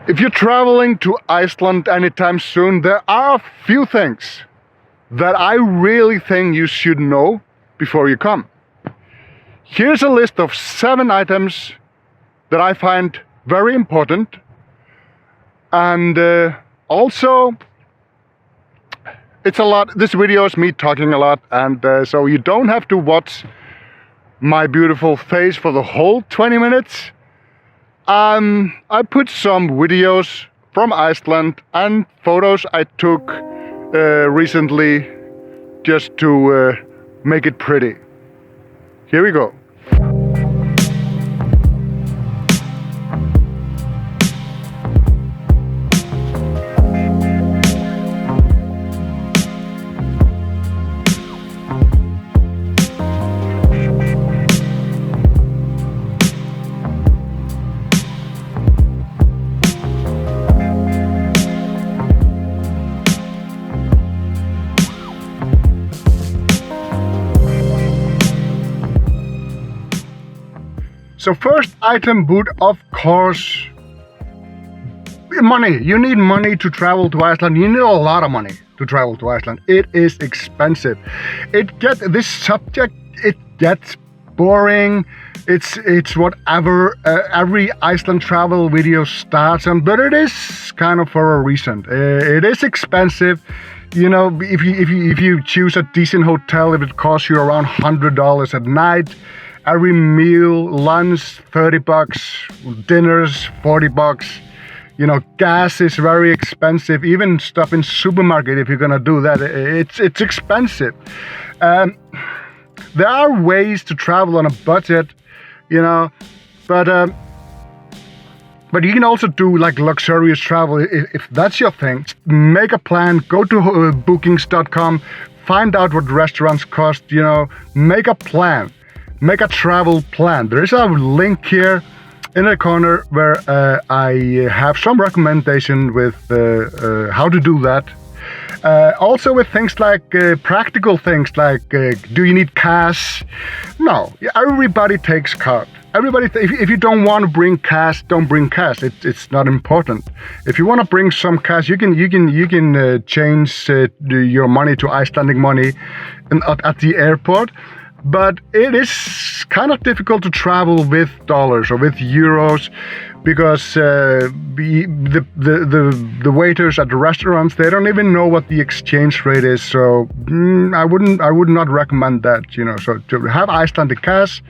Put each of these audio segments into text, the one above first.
If you're traveling to Iceland anytime soon, there are a few things that I really think you should know before you come. Here's a list of 7 items that I find very important, and also it's a lot. This video is me talking a lot, and so you don't have to watch my beautiful face for the whole 20 minutes. I put some videos from Iceland and photos I took recently just to make it pretty. Here we go. So first item would, of course, be money. You need money to travel to Iceland. You need a lot of money to travel to Iceland. It is expensive. This subject, it gets boring. It's whatever every Iceland travel video starts on, but it is kind of for a reason. It is expensive. You know, if you choose a decent hotel, if it costs you around $100 at night. Every meal, lunch, $30, dinners, $40. You know, gas is very expensive. Even stuff in supermarket, if you're gonna do that, it's expensive. There are ways to travel on a budget, you know, but you can also do like luxurious travel if that's your thing. Make a plan. Go to bookings.com. Find out what restaurants cost. You know, make a plan. Make a travel plan. There is a link here in the corner where I have some recommendation with how to do that. Also with things like practical things like do you need cash? No, everybody takes card. If you don't want to bring cash, don't bring cash. It's not important. If you want to bring some cash, you can change your money to Icelandic money at the airport. But it is kind of difficult to travel with dollars or with euros because the waiters at the restaurants, they don't even know what the exchange rate is. So I would not recommend that, you know. So to have Icelandic cash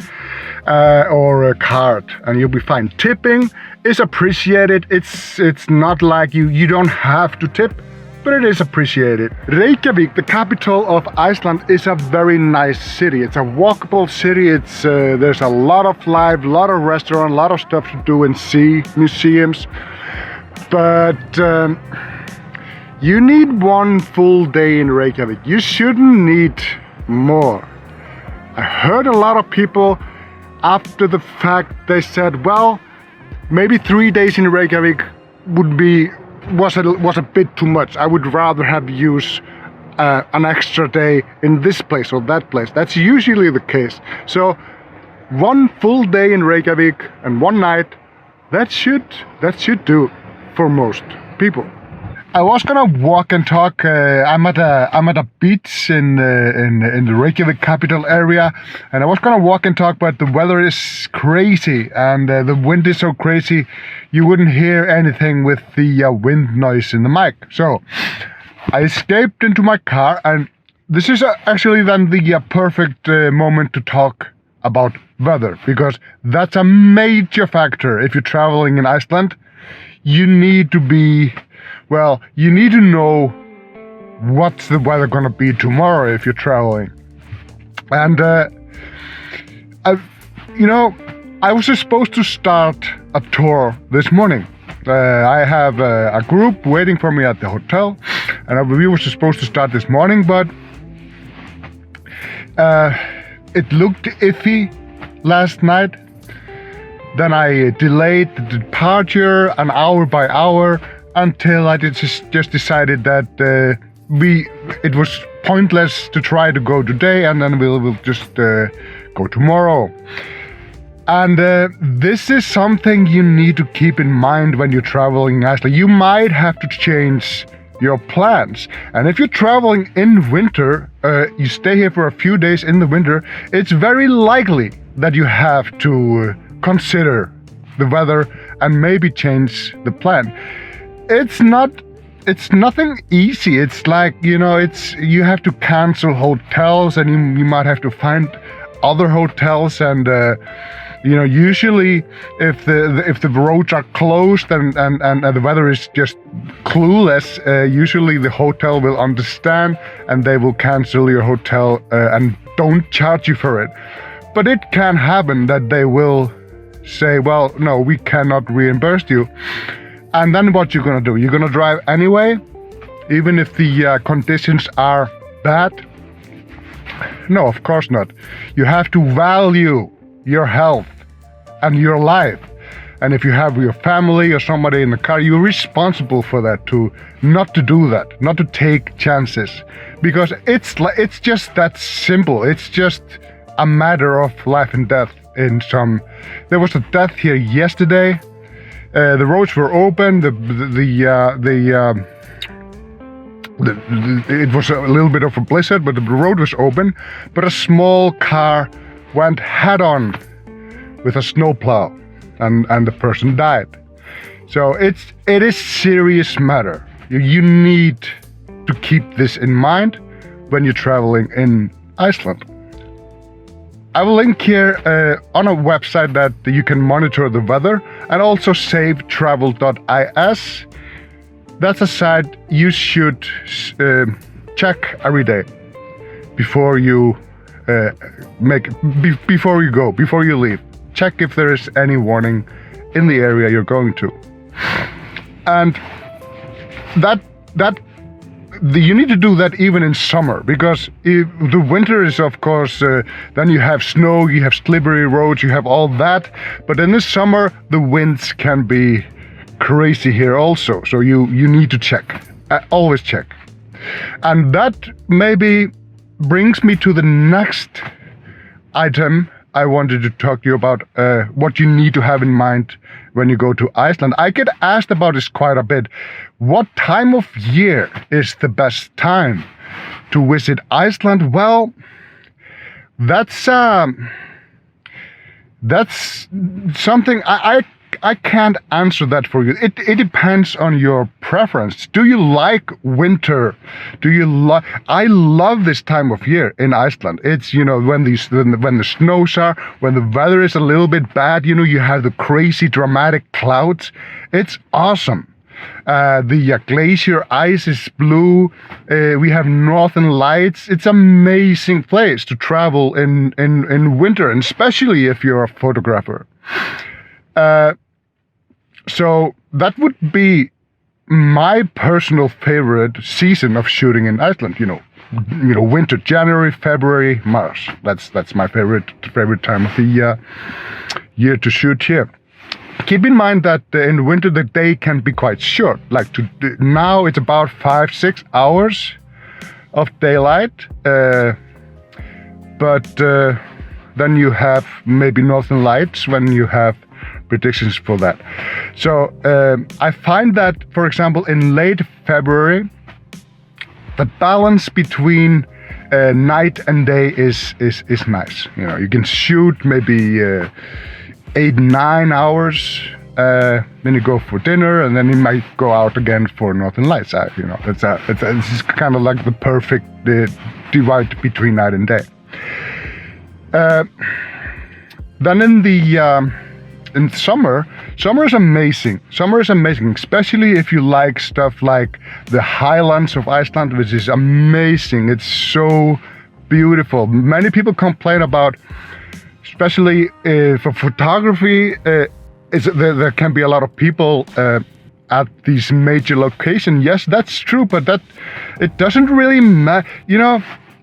or a card, and you'll be fine. Tipping is appreciated. It's not like you don't have to tip, but it is appreciated. Reykjavik, the capital of Iceland, is a very nice city. It's a walkable city. There's a lot of life, a lot of restaurants, a lot of stuff to do and see, museums. But you need one full day in Reykjavik. You shouldn't need more. I heard a lot of people after the fact, they said, well, maybe 3 days in Reykjavik was a bit too much. I would rather have used an extra day in this place or that place. That's usually the case. So one full day in Reykjavik and one night, that should do for most people. I was gonna walk and talk. I'm at a beach in the Reykjavik capital area, and I was gonna walk and talk, but the weather is crazy and the wind is so crazy, you wouldn't hear anything with the wind noise in the mic. So I escaped into my car, and this is actually then the perfect moment to talk about weather, because that's a major factor if you're traveling in Iceland. You need to know what's the weather gonna be tomorrow if you're traveling. And I was supposed to start a tour this morning. I have a group waiting for me at the hotel, and we were supposed to start this morning, but it looked iffy last night. Then I delayed the departure an hour by hour until I just decided that it was pointless to try to go today, and then we'll just go tomorrow. And this is something you need to keep in mind when you're traveling in Iceland. You might have to change your plans. And if you're traveling in winter, you stay here for a few days in the winter, it's very likely that you have to consider the weather and maybe change the plan. It's nothing easy. It's like, you have to cancel hotels, and you might have to find other hotels, and usually if the roads are closed and the weather is just clueless, usually the hotel will understand and they will cancel your hotel and don't charge you for it. But it can happen that they will say, well, no, we cannot reimburse you. And then what you're gonna do? You're gonna drive anyway, even if the conditions are bad? No, of course not. You have to value your health and your life. And if you have your family or somebody in the car, you're responsible for that too. Not to do that, not to take chances. Because it's just that simple. It's just a matter of life and death in some. There was a death here yesterday. The roads were open. It was a little bit of a blizzard, but the road was open. But a small car went head-on with a snowplow, and the person died. So it is serious matter. You need to keep this in mind when you're traveling in Iceland. I will link here on a website that you can monitor the weather, and also savetravel.is. That's a site you should check every day before you before you leave. Check if there is any warning in the area you're going to. And you need to do that even in summer, because if the winter is, of course, then you have snow, you have slippery roads, you have all that. But in the summer, the winds can be crazy here also. So you need to check. Always check. And that maybe brings me to the next item I wanted to talk to you about, what you need to have in mind when you go to Iceland. I get asked about this quite a bit. What time of year is the best time to visit Iceland? Well, that's something I can't answer that for you. It depends on your preference. Do you like winter? I love this time of year in Iceland. It's, when the snows are, when the weather is a little bit bad, you have the crazy dramatic clouds. It's awesome. The glacier ice is blue. We have northern lights. It's an amazing place to travel in winter, and especially if you're a photographer. So that would be my personal favorite season of shooting in Iceland. Winter, January, February, March. That's my favorite time of the year to shoot here. Keep in mind that in winter the day can be quite short. Now it's about 5-6 hours of daylight, but then you have maybe northern lights when you have predictions for that. So I find that, for example, in late February, the balance between night and day is nice. You can shoot maybe 8-9 hours, then you go for dinner, and then you might go out again for northern lights. It's kind of like the perfect divide between night and day. Then in summer is amazing. Summer is amazing, especially if you like stuff like the highlands of Iceland, which is amazing. It's so beautiful. Many people complain about, especially for photography, there can be a lot of people at these major locations. Yes, that's true, but it doesn't really matter.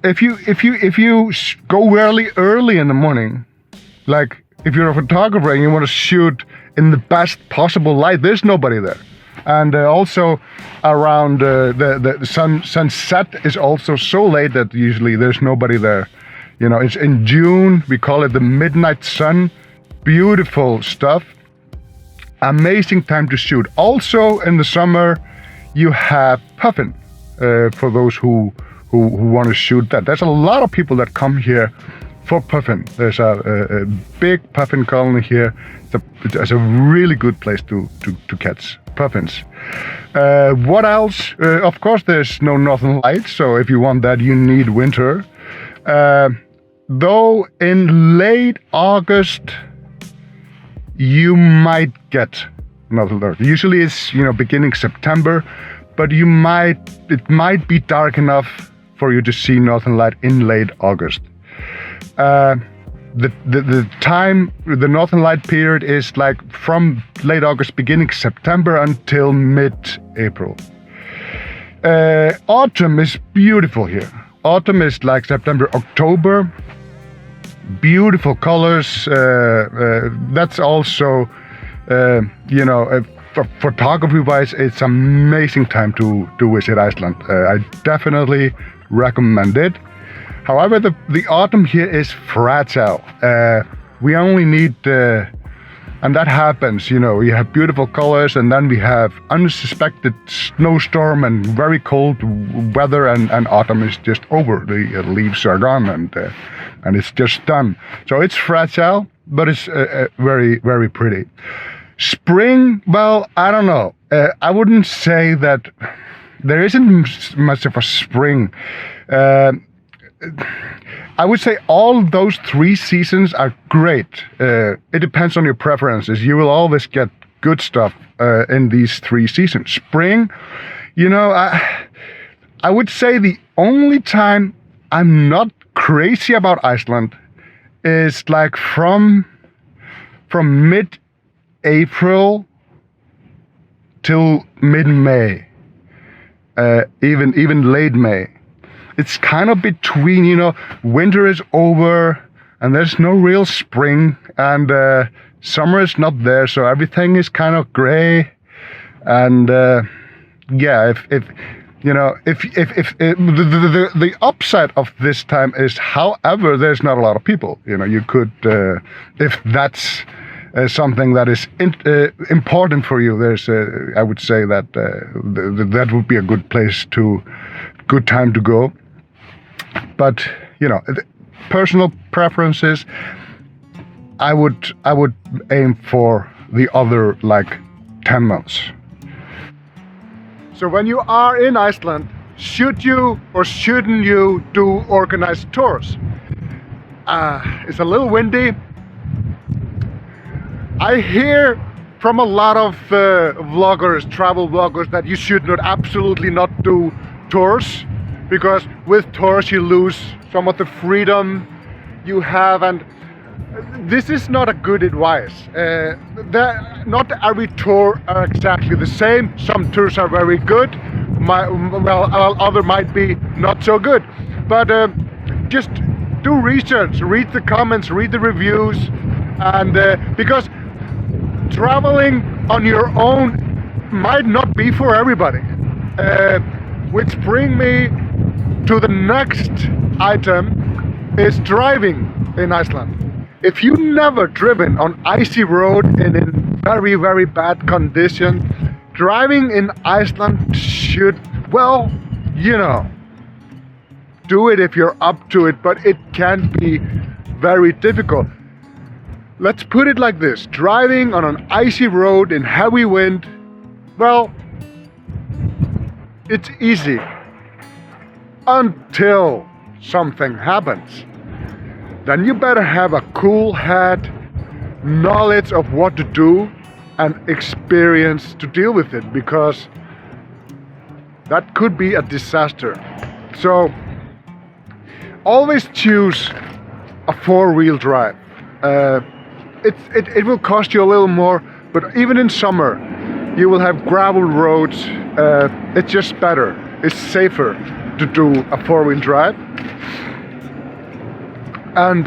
If you go really early in the morning, like if you're a photographer and you want to shoot in the best possible light, there's nobody there. And also around the sunset is also so late that usually there's nobody there. It's in June, we call it the midnight sun, beautiful stuff. Amazing time to shoot. Also in the summer, you have puffin for those who want to shoot that. There's a lot of people that come here for puffin. There's a big puffin colony here. It's a really good place to catch puffins. What else? Of course, there's no northern lights, so if you want that, you need winter. Though in late August, you might get northern lights. Usually it's beginning September, but it might be dark enough for you to see northern light in late August. The time, the northern light period is like from late August, beginning September until mid-April. Autumn is beautiful here. Autumn is like September, October. Beautiful colors. That's also, photography-wise, it's amazing time to visit Iceland. I definitely recommend it. However, the autumn here is fragile. We only need, and that happens, we have beautiful colors, and then we have unsuspected snowstorm and very cold weather, and autumn is just over. The leaves are gone, and it's just done. So it's fragile, but it's very, very pretty. Spring, well, I don't know. I wouldn't say that there isn't much of a spring. I would say all those 3 seasons are great. It depends on your preferences. You will always get good stuff in these 3 seasons. Spring, I would say the only time I'm not crazy about Iceland is like from mid-April till mid-May, even late May. It's kind of between, winter is over and there's no real spring, and summer is not there, so everything is kind of gray. And the upside of this time is, however, there's not a lot of people. You could, if that's something that is important for you, I would say that that would be a good time to go. But personal preferences, I would aim for the other 10 months. So when you are in Iceland, should you or shouldn't you do organized tours? It's a little windy. I hear from a lot of travel vloggers, that you should absolutely not do tours, because with tours you lose some of the freedom you have, and this is not a good advice. Not every tour are exactly the same. Some tours are very good, other might be not so good. But just do research, read the comments, read the reviews, and because traveling on your own might not be for everybody. Which bring me to the next item, is driving in Iceland. If you've never driven on icy road and in very, very bad condition, driving in Iceland should, do it if you're up to it, but it can be very difficult. Let's put it like this: driving on an icy road in heavy wind, it's easy until something happens. Then you better have a cool head, knowledge of what to do, and experience to deal with it, because that could be a disaster. So always choose a 4-wheel drive. It will cost you a little more, but even in summer you will have gravel roads. It's just better. It's safer to do a 4-wheel drive, and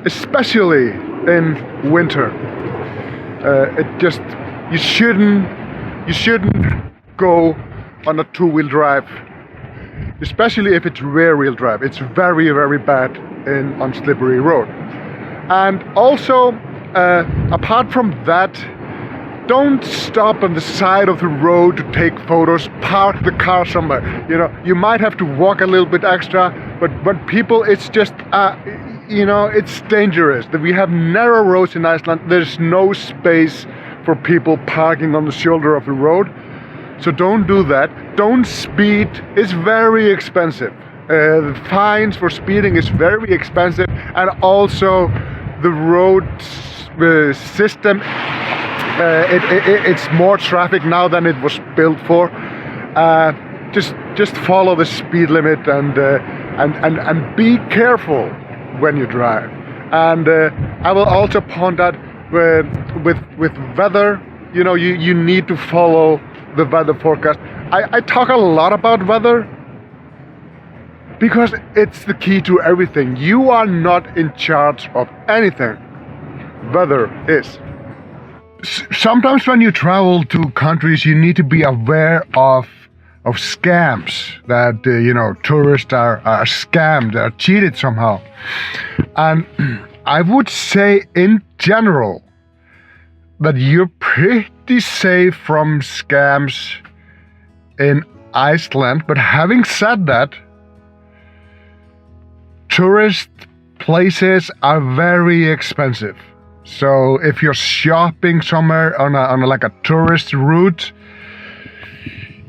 especially in winter, you shouldn't go on a 2-wheel drive, especially if it's rear-wheel drive. It's very, very bad on slippery road. And also, apart from that, don't stop on the side of the road to take photos. Park the car somewhere. You know, you might have to walk a little bit extra, but people, it's just, it's dangerous. We have narrow roads in Iceland. There's no space for people parking on the shoulder of the road. So don't do that. Don't speed. It's very expensive. The fines for speeding is very expensive, and also the road system. It's more traffic now than it was built for. Just follow the speed limit and be careful when you drive. And I will also point out with weather, you need to follow the weather forecast. I talk a lot about weather because it's the key to everything. You are not in charge of anything. Weather is. Sometimes when you travel to countries, you need to be aware of scams, that tourists are scammed, are cheated somehow. And I would say in general that you're pretty safe from scams in Iceland. But having said that, tourist places are very expensive. So if you're shopping somewhere on a tourist route,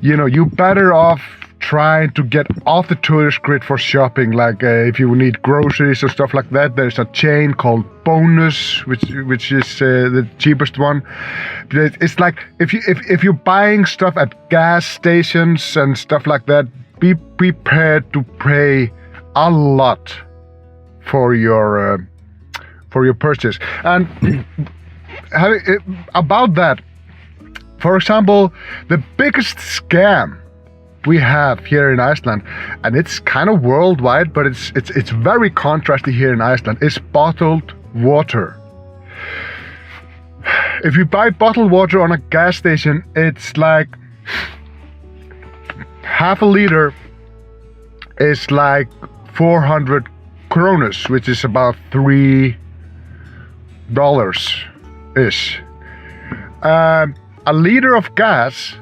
you better off trying to get off the tourist grid for shopping. Like if you need groceries or stuff like that, there's a chain called Bonus, which is the cheapest one. It's like if you're buying stuff at gas stations and stuff like that, be prepared to pay a lot for your purchase. And about that, for example, the biggest scam we have here in Iceland, and it's kind of worldwide, but it's very contrasty here in Iceland, is bottled water. If you buy bottled water on a gas station, it's like half a liter is like 400 kronas, which is about $3-ish. A liter of gas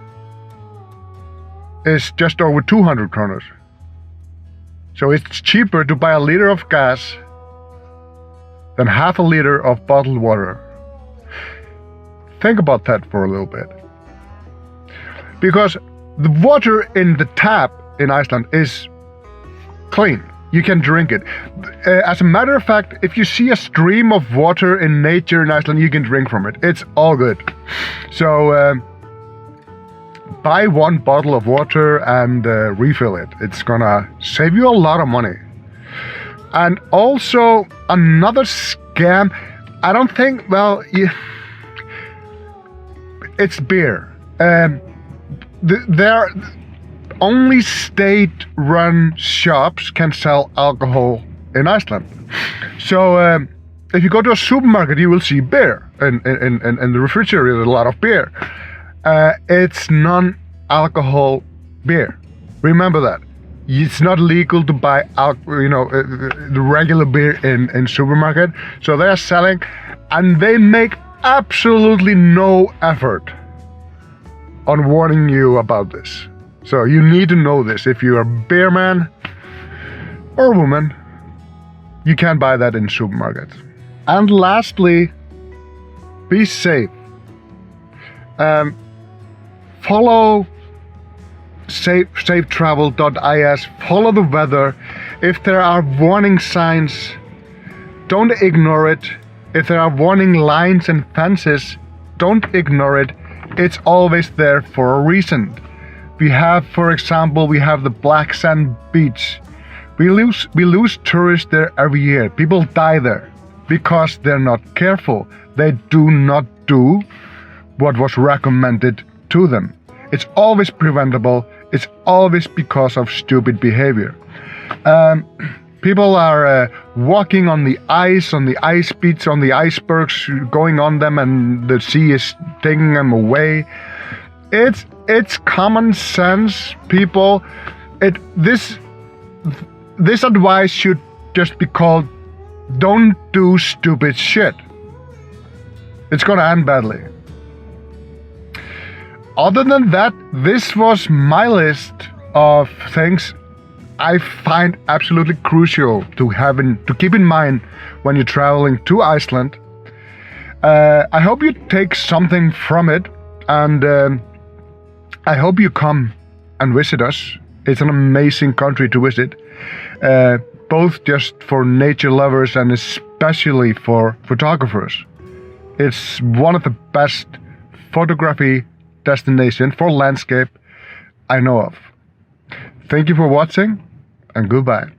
is just over 200 kronas. So it's cheaper to buy a liter of gas than half a liter of bottled water. Think about that for a little bit. Because the water in the tap in Iceland is clean. You can drink it. As a matter of fact, if you see a stream of water in nature in Iceland, you can drink from it. It's all good. So buy one bottle of water and refill it. It's gonna save you a lot of money. And also another scam, I don't think, it's beer. There only state-run shops can sell alcohol in Iceland. So if you go to a supermarket, you will see beer. In the refrigerator, there's a lot of beer. It's non-alcohol beer. Remember that. It's not legal to buy the regular beer in supermarket. So they're selling, and they make absolutely no effort on warning you about this. So you need to know this. If you're a beer man or woman, you can't buy that in supermarkets. And lastly, be safe. Follow safetravel.is. Follow the weather. If there are warning signs, don't ignore it. If there are warning lines and fences, don't ignore it. It's always there for a reason. For example, we have the Black Sand Beach. We lose tourists there every year. People die there because they're not careful. They do not do what was recommended to them. It's always preventable. It's always because of stupid behavior. People are walking on the ice beach, on the icebergs, going on them, and the sea is taking them away. It's common sense, people. This advice should just be called, don't do stupid shit. It's gonna end badly. Other than that, this was my list of things I find absolutely crucial to keep in mind when you're traveling to Iceland. I hope you take something from it, and I hope you come and visit us. It's an amazing country to visit, both just for nature lovers and especially for photographers. It's one of the best photography destinations for landscape I know of. Thank you for watching, and goodbye.